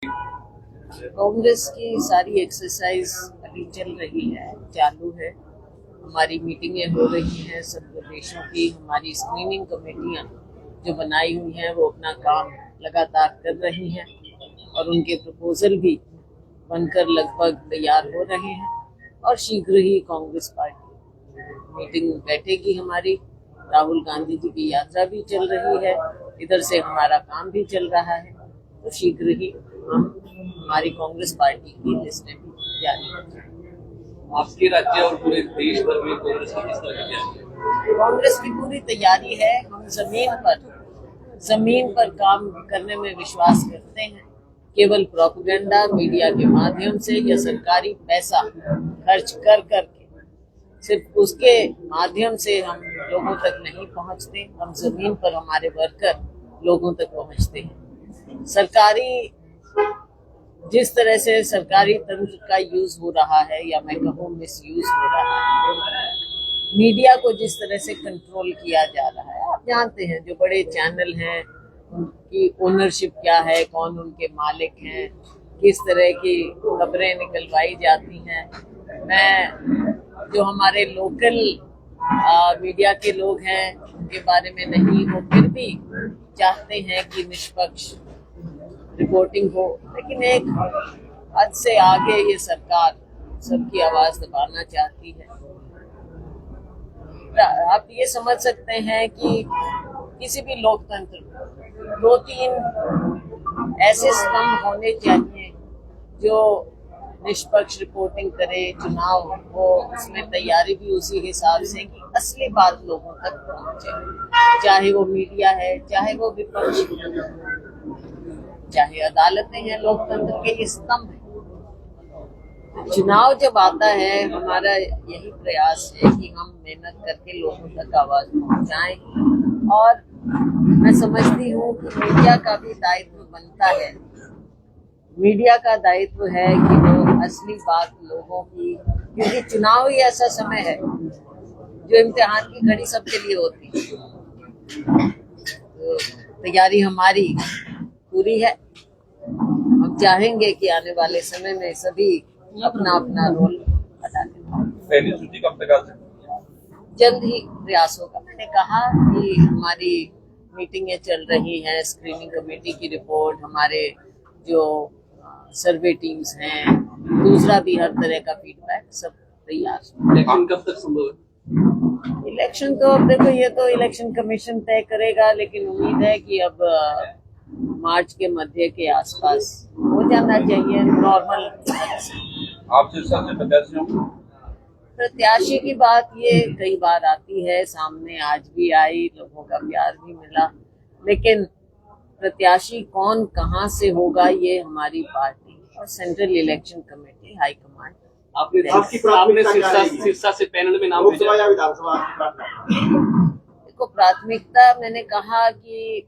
कांग्रेस की सारी एक्सरसाइज अभी चल रही है, चालू है। हमारी मीटिंगें हो रही हैं सब प्रदेशों की। हमारी स्क्रीनिंग कमेटियां जो बनाई हुई हैं वो अपना काम लगातार कर रही हैं और उनके प्रपोजल भी बनकर लगभग तैयार हो रहे हैं और शीघ्र ही कांग्रेस पार्टी मीटिंग बैठेगी हमारी। राहुल गांधी जी की यात्रा भी चल रही है, इधर से हमारा काम भी चल रहा है, तो शीघ्र ही हम हमारी कांग्रेस पार्टी की लिस्टें भी जारी कर जाएंगे। आपके राज्य और पूरे देश भर में कांग्रेस की किस तरह की तैयारी है? कांग्रेस की पूरी तैयारी है। हम जमीन पर काम करने में विश्वास करते हैं। केवल प्रोपेगेंडा मीडिया के माध्यम से या सरकारी पैसा खर्च कर करके सिर्फ उसके माध्यम से हम लोगों तक नहीं पहुंचते। हम जमीन पर हमारे वर्कर लोगों तक पहुंचते हैं। जिस तरह से सरकारी तंत्र का यूज हो रहा है या मैं कहूँ मिस यूज हो रहा है, मीडिया को जिस तरह से कंट्रोल किया जा रहा है, आप जानते हैं जो बड़े चैनल हैं उनकी ओनरशिप क्या है, कौन उनके मालिक हैं, किस तरह की खबरें निकलवाई जाती हैं। मैं जो हमारे लोकल मीडिया के लोग हैं उनके बारे में नहीं, वो फिर भी चाहते हैं कि निष्पक्ष रिपोर्टिंग हो, लेकिन एक हद से आगे ये सरकार सबकी आवाज दबाना चाहती है। आप ये समझ सकते हैं कि किसी भी लोकतंत्र में 2-3 ऐसे स्तंभ होने चाहिए जो निष्पक्ष रिपोर्टिंग करे, चुनाव हो उसमें तैयारी भी उसी हिसाब से कि असली बात लोगों तक पहुंचे, चाहे वो मीडिया है, चाहे वो विपक्ष, चाहे अदालतें हैं। लोकतंत्र के ये स्तंभ है। चुनाव जब आता है हमारा यही प्रयास है कि हम मेहनत करके लोगों तक आवाज पहुंचाएं और मैं समझती हूँ कि मीडिया का भी दायित्व बनता है। मीडिया का दायित्व है कि वो असली बात लोगों की, क्योंकि चुनाव ही ऐसा समय है जो इम्तिहान की घड़ी सबके लिए होती है। तो तैयारी हमारी पूरी है। हम चाहेंगे कि आने वाले समय में सभी अपना अपना रोल अदा करें। पहली सूची कब तक आ सकती है? जल्द ही प्रयास होगा। मैंने कहा कि हमारी मीटिंगें चल रही हैं, स्क्रीनिंग कमेटी की रिपोर्ट, हमारे जो सर्वे टीम्स हैं, दूसरा भी हर तरह का फीडबैक सब तैयार है। इलेक्शन कब तक संभव है? इलेक्शन तो अब देखो, ये तो इलेक्शन कमीशन तय करेगा, लेकिन उम्मीद है कि अब मार्च के मध्य के आसपास हो जाना चाहिए नॉर्मल। आप सिरसा से प्रत्याशी की बात ये कई बार आती है सामने, आज भी आई, लोगों का प्यार भी मिला, लेकिन प्रत्याशी कौन कहाँ से होगा ये हमारी पार्टी और सेंट्रल इलेक्शन कमेटी हाईकमांड। आपने सिरसा से पैनल में नाम भेजा? देखो, प्राथमिकता मैंने कहा कि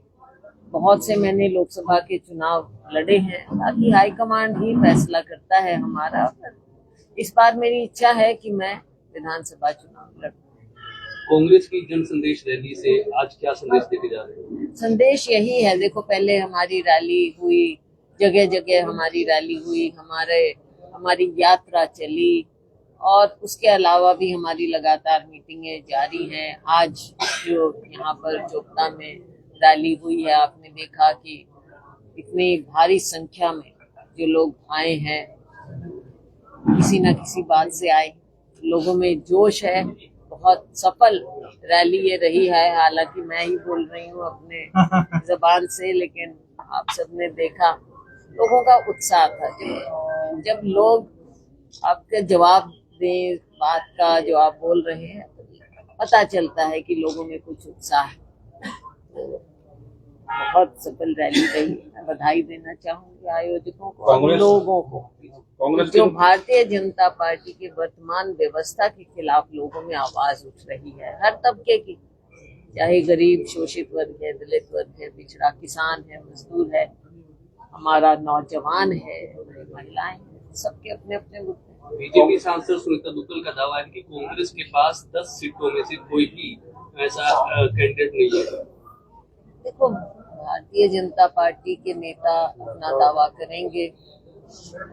बहुत से मैंने लोकसभा के चुनाव लड़े हैं, बाकी हाईकमांड ही फैसला करता है हमारा। इस बार मेरी इच्छा है कि मैं विधानसभा चुनाव लड़ूं। कांग्रेस की जन संदेश रैली से आज क्या संदेश देके जा रहे हैं? संदेश यही है, देखो पहले हमारी रैली हुई, जगह जगह हमारी रैली हुई, हमारी यात्रा चली और उसके अलावा भी हमारी लगातार मीटिंगें जारी हैं। आज जो यहाँ पर चोपता में रैली हुई है, आपने देखा कि इतनी भारी संख्या में जो लोग आए हैं, किसी न किसी बात से आए, लोगों में जोश है। बहुत सफल रैली ये रही है। हालांकि मैं ही बोल रही हूँ अपने जबान से, लेकिन आप सबने देखा लोगों का उत्साह था। जब लोग आपके जवाब दें बात का जो आप बोल रहे हैं, पता चलता है कि लोगों में कुछ उत्साह है। बहुत सफल रैली रही। मैं बधाई देना चाहूंगी आयोजकों को और लोगों को जो भारतीय जनता पार्टी की वर्तमान व्यवस्था के खिलाफ लोगों में आवाज उठ रही है, हर तबके की, चाहे गरीब शोषित वर्ग है, दलित वर्ग है, पिछड़ा, किसान है, मजदूर है, हमारा नौजवान है, महिलाएं हैं, सबके अपने अपने मुद्दे। बीजेपी सांसद सुनीता दुग्गल का दावा है कि कांग्रेस के पास 10 सीटों में से कोई भी ऐसा कैंडिडेट नहीं है। देखो, भारतीय जनता पार्टी के नेता अपना दावा करेंगे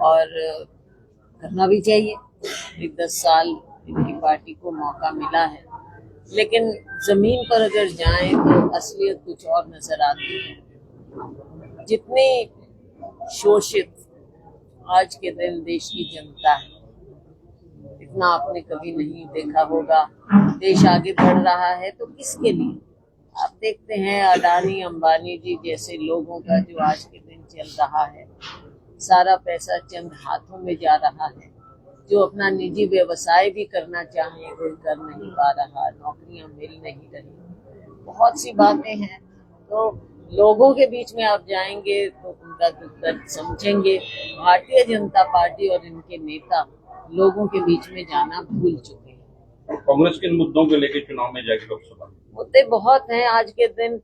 और करना भी चाहिए। 10 साल इनकी पार्टी को मौका मिला है, लेकिन जमीन पर अगर जाएं तो असलियत कुछ और नजर आती है। जितनी शोषित आज के दिन देश की जनता है, इतना आपने कभी नहीं देखा होगा। देश आगे बढ़ रहा है तो किसके लिए? आप देखते हैं अडानी अंबानी जी जैसे लोगों का जो आज के दिन चल रहा है, सारा पैसा चंद हाथों में जा रहा है। जो अपना निजी व्यवसाय भी करना चाहे वो कर नहीं पा रहा, नौकरियां मिल नहीं रही, बहुत सी बातें हैं। तो लोगों के बीच में आप जाएंगे तो उनका दुख दर्द समझेंगे। भारतीय जनता पार्टी और इनके नेता लोगों के बीच में जाना भूल चुके हैं। कांग्रेस किन मुद्दों को लेकर चुनाव में जाएगी लोकसभा? मुद्दे बहुत हैं आज के दिन,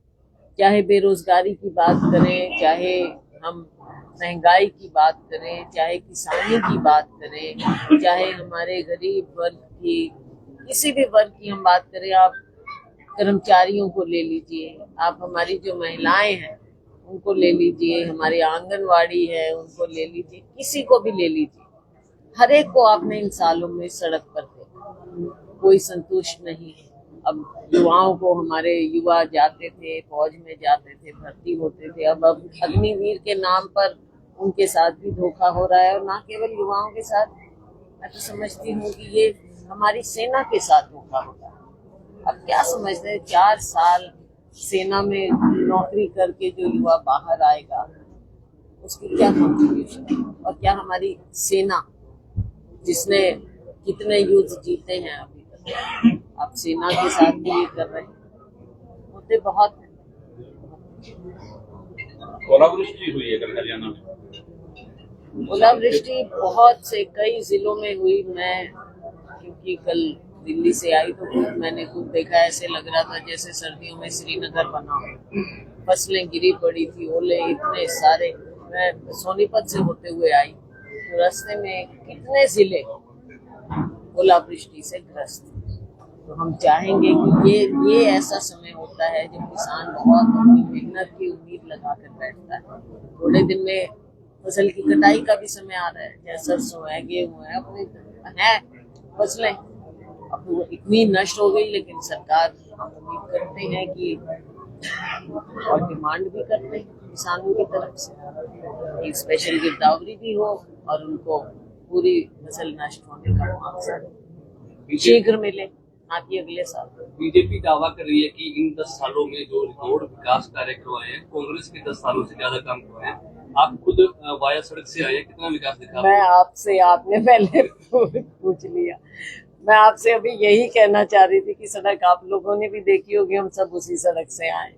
चाहे बेरोजगारी की बात करें, चाहे हम महंगाई की बात करें, चाहे किसानी की बात करें, चाहे हमारे गरीब वर्ग की, किसी भी वर्ग की हम बात करें। आप कर्मचारियों को ले लीजिए, आप हमारी जो महिलाएं हैं उनको ले लीजिए, हमारी आंगनवाड़ी है उनको ले लीजिए, किसी को भी ले लीजिए। हर एक को आपने इन सालों में सड़क पर देखा, कोई संतुष्ट नहीं है। अब युवाओं को, हमारे युवा जाते थे फौज में, जाते थे भर्ती होते थे, अब अग्निवीर के नाम पर उनके साथ भी धोखा हो रहा है। और ना केवल युवाओं के साथ, मैं तो समझती हूँ कि ये हमारी सेना के साथ धोखा हो रहा है। अब क्या समझते हैं, 4 साल सेना में नौकरी करके जो युवा बाहर आएगा उसकी क्या कंट्रीब्यूशन है? और क्या हमारी सेना जिसने कितने युद्ध जीते हैं अभी तक, आप सेना के साथ भी ये कर रहे हैं। मुद्दे बहुत हैं। ओलावृष्टि हुई है कल हरियाणा में। ओलावृष्टि बहुत से कई जिलों में हुई। मैं क्योंकि कल दिल्ली से आई तो मैंने खुद देखा, ऐसे लग रहा था जैसे सर्दियों में श्रीनगर बना हो। फसलें गिरी पड़ी थी, ओले इतने सारे। मैं सोनीपत से होते हुए आई तो रास्ते में कितने जिले ओलावृष्टि से ग्रस्त। तो हम चाहेंगे कि ये ऐसा समय होता है जब किसान बहुत अपनी मेहनत की उम्मीद लगा कर बैठता है। थोड़े दिन में फसल की कटाई का भी समय आ रहा है, चाहे सरसों है, गेहूं है, अपनी है फसलें। अब वो इतनी नष्ट हो गई, लेकिन सरकार, हम उम्मीद करते हैं कि और डिमांड भी करते हैं किसानों की तरफ से एक स्पेशल गिरदावरी भी हो और उनको पूरी फसल नष्ट होने का मुआवजा शीघ्र मिले, ना कि अगले साल। बीजेपी दावा कर रही है कि इन 10 सालों में जो रिकॉर्ड विकास कार्य करवाए हैं, कांग्रेस के 10 सालों से ज्यादा काम करवाए हैं। आप खुद वाया सड़क से आए, कितना विकास दिखा? मैं आपसे, आपने पहले पूछ लिया। मैं आपसे अभी यही कहना चाह रही थी कि सड़क आप लोगों ने भी देखी होगी, हम सब उसी सड़क से आए।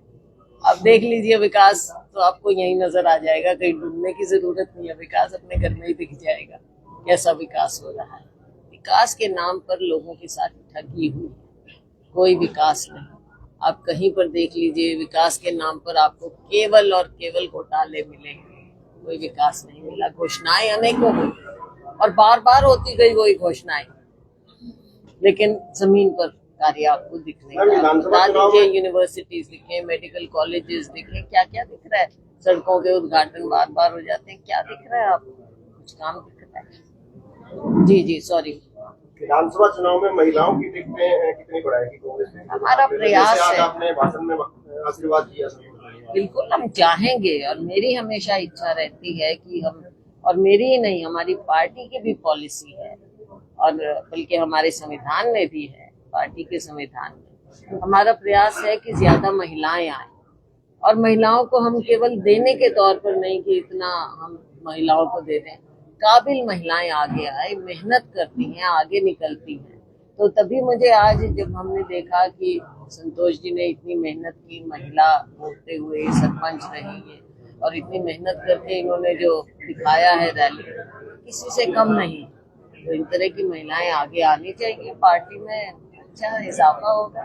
अब देख लीजिए विकास, तो आपको यही नजर आ जाएगा, कहीं ढूंढने की जरूरत नहीं है। विकास अपने घर में ही दिख जाएगा कैसा विकास हो रहा है। विकास के नाम पर लोगों के साथ ठगी हुई है, कोई विकास नहीं। आप कहीं पर देख लीजिए, विकास के नाम पर आपको केवल और केवल घोटाले मिलेंगे, कोई विकास नहीं मिला। घोषणाएं अनेकों हुई और बार बार होती गई वही घोषणाएं, लेकिन जमीन पर कार्य आपको दिख नहीं रहा। बता दीजिए, यूनिवर्सिटीज दिखे, मेडिकल कॉलेजेस दिखे, क्या क्या दिख रहा है? सड़कों के उद्घाटन बार बार हो जाते हैं, क्या दिख रहा है आपको? कुछ काम दिख रहा है? जी सॉरी। विधानसभा चुनाव में महिलाओं की टिकटें कितनी बढ़ाएगी कांग्रेस? हमारा प्रयास है, आपने भाषण में आशीर्वाद दिया। बिल्कुल हम चाहेंगे और मेरी हमेशा इच्छा रहती है कि हम, और मेरी ही नहीं, हमारी पार्टी की भी पॉलिसी है और बल्कि हमारे संविधान में भी है, पार्टी के संविधान में हमारा प्रयास है कि ज्यादा महिलाएं आए। और महिलाओं को हम केवल देने के तौर पर नहीं कि इतना हम महिलाओं को दे दें, काबिल महिलाएं आगे आए, मेहनत करती हैं, आगे निकलती हैं। तो तभी मुझे आज जब हमने देखा कि संतोष जी ने इतनी मेहनत की, महिला होते हुए सरपंच रही है और इतनी मेहनत करके इन्होंने जो दिखाया है रैली, किसी से कम नहीं। तो इन तरह की महिलाएं आगे आनी चाहिए, पार्टी में अच्छा इजाफा होगा।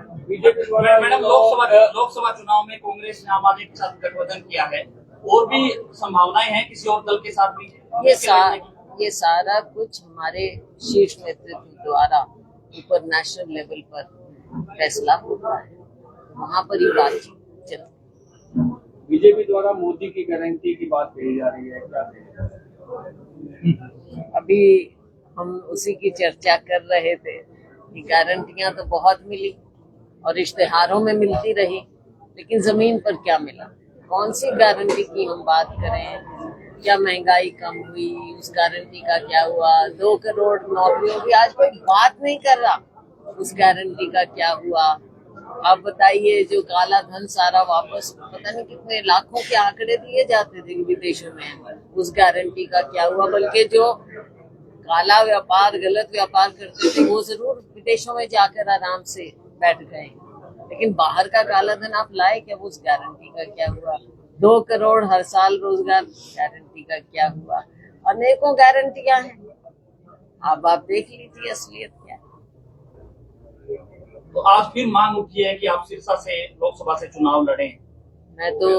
मैडम, लोकसभा चुनाव में कांग्रेस ने आम आदमी के साथ गठबंधन किया है, और भी संभावनाएं हैं किसी और दल के साथ भी? ये सारा कुछ हमारे शीर्ष नेतृत्व द्वारा ऊपर नेशनल लेवल पर फैसला होता है, वहाँ पर ही बातचीत चलती है। बीजेपी द्वारा मोदी की गारंटी की बात कही जा रही है, क्या कहेंगे? अभी हम उसी की चर्चा कर रहे थे कि गारंटियां तो बहुत मिली और इश्तेहारों में मिलती रही, लेकिन जमीन पर क्या मिला? कौन सी गारंटी की हम बात करें? क्या महंगाई कम हुई? उस गारंटी का क्या हुआ? 2 करोड़ नौकरियों की आज कोई बात नहीं कर रहा, उस गारंटी का क्या हुआ? आप बताइए, जो काला धन सारा वापस, पता नहीं कितने लाखों के आंकड़े दिए जाते थे विदेशों में, उस गारंटी का क्या हुआ? बल्कि जो काला व्यापार, गलत व्यापार करते थे, वो जरूर विदेशों में जाकर आराम से बैठ गए, लेकिन बाहर का काला धन आप लाए क्या? उस गारंटी का क्या हुआ? 2 करोड़ हर साल रोजगार, गारंटी का क्या हुआ? अनेकों गारंटियां हैं, अब आप देख लीजिए असलियत क्या है। तो आज फिर मांग उठी है कि आप सिरसा से लोकसभा से चुनाव लड़ें। मैं तो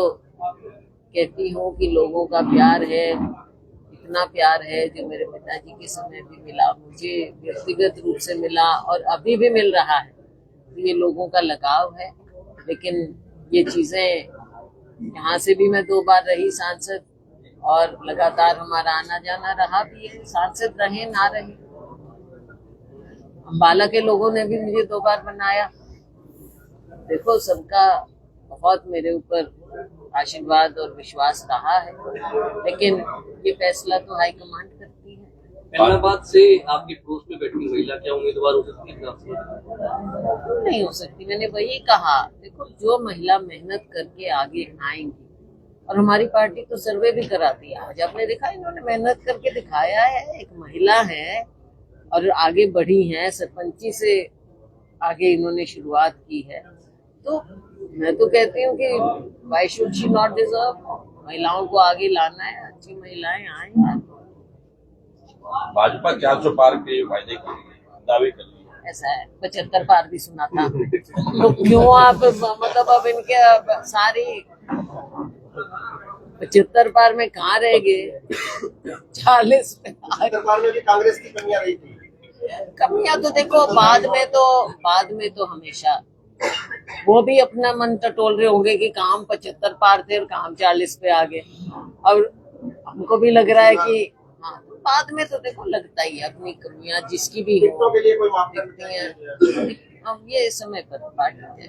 कहती हूँ कि लोगों का प्यार है, इतना प्यार है जो मेरे पिताजी के समय भी मिला, मुझे व्यक्तिगत रूप से मिला और अभी भी मिल रहा है। ये लोगों का लगाव है, लेकिन ये चीजें, यहाँ से भी मैं 2 बार रही सांसद और लगातार हमारा आना जाना रहा भी है, सांसद रहे ना रहे। अम्बाला के लोगों ने भी मुझे 2 बार बनाया। देखो, सबका बहुत मेरे ऊपर आशीर्वाद और विश्वास रहा है, लेकिन ये फैसला तो हाईकमांड करती है। अहमदाबाद से आपकी पड़ोस में बैठी महिला क्या उम्मीदवार हो सकती है आपसे? क्यों नहीं हो सकती? मैंने वही कहा, देखो, जो महिला मेहनत करके आगे आएंगी, और हमारी पार्टी तो सर्वे भी कराती है। आज आपने देखा, इन्होंने मेहनत करके दिखाया है, एक महिला है और आगे बढ़ी हैं, सरपंची से आगे इन्होंने शुरुआत की है। तो मैं तो कहती हूँ कि why should she not deserve? महिलाओं को आगे लाना है, अच्छी महिलाएं आए। भाजपा 400 पार के वायदे के दावे कर रही है। ऐसा है, 75 पार भी सुना था। तो क्यों आप, मतलब अब इनके सारी 75 पार में कहाँ रह गए? 40 पे सरकार में भी कांग्रेस की कमियां रही थी। कमियां तो देखो, बाद में तो हमेशा वो भी अपना मन टटोल रहे होंगे कि काम 75 पार थे और काम 40 पे आ गए। और हमको भी लग रहा है कि हाँ, बाद में तो देखो लगता ही है, अपनी कमियां जिसकी भी हो टिकटों के लिए कोई मापदंड दिखती हैं। अब ये समय पर पार्टी है।